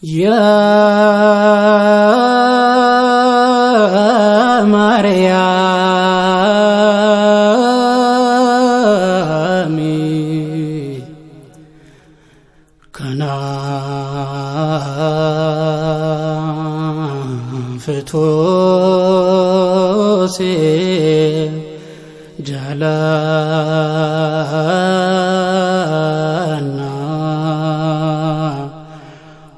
Ya Maryam kana fetose jalana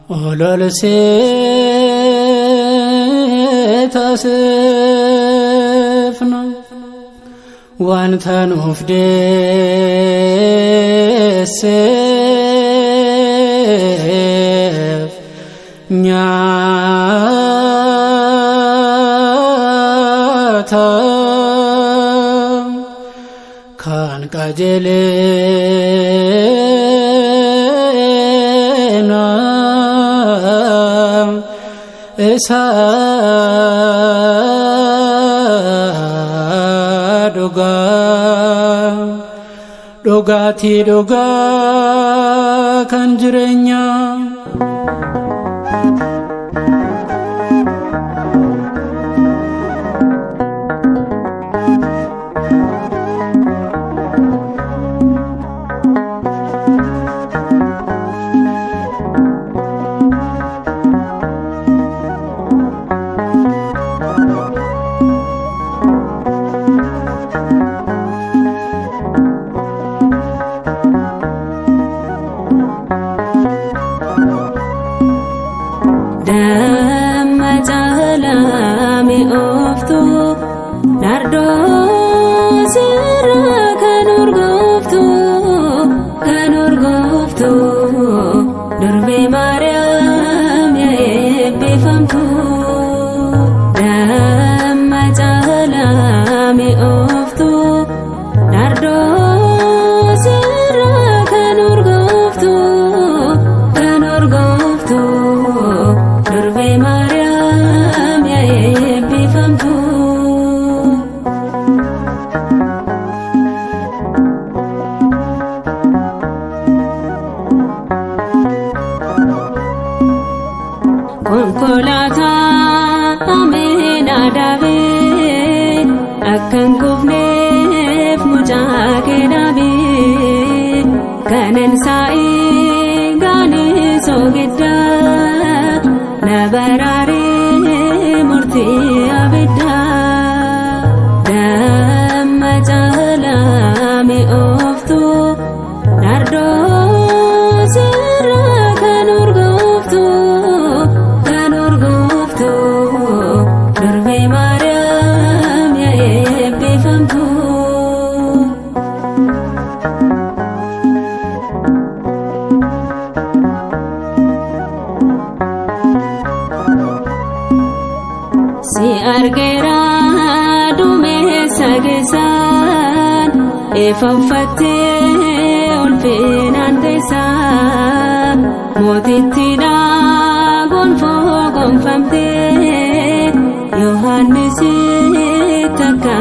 ololse tasfna wantan ufdese nyata kan kajelena esa dogati doga kan jirenya Durbe Maryam ya ebbifamtu damma caalami oftu nardo sirra kan urgoftu Durbe Maryam ya ebbifamtu Konkolata amena dabe akan kufnef mujake dabe kanan sai gane sogedda nabarare murti abedda damma jalami oftu nardo sirra kan urgoftu Durbe Maryam ya ebbifamtu si argera dumessa gesan efanfatte olfinan desan motittina gonfo gonfamte Yohannes takka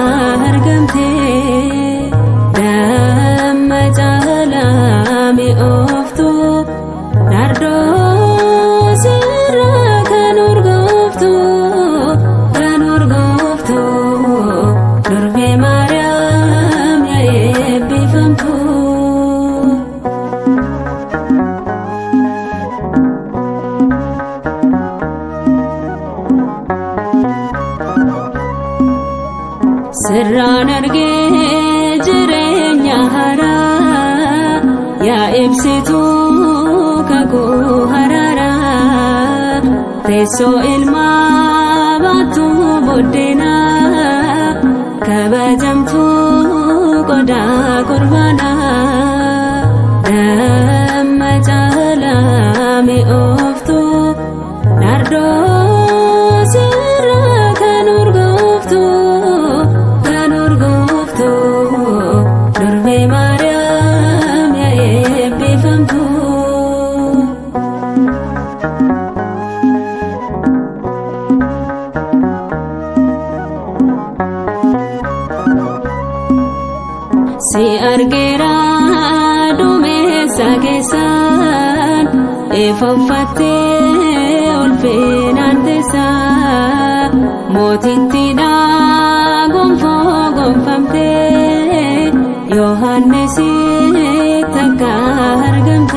argamte damma caalami oftu nardo sirra kan urgoftu Durbe Maryam ya ebbifamtu Sirraan argee jireenya haaraa yaa ibsitu kakuu haraaraa teessoo ilmaa baattu buddeenaa kabajamtu qodaa qurbaanaa damma caalami oftu nardoo sirra kan urgoftu Durbe Maryam ya ebbifamtu si argera dumessa keessan eeffatte ulfinaan teessa mootittiidha gonfoo gonfamte Yohannesitti akka argamte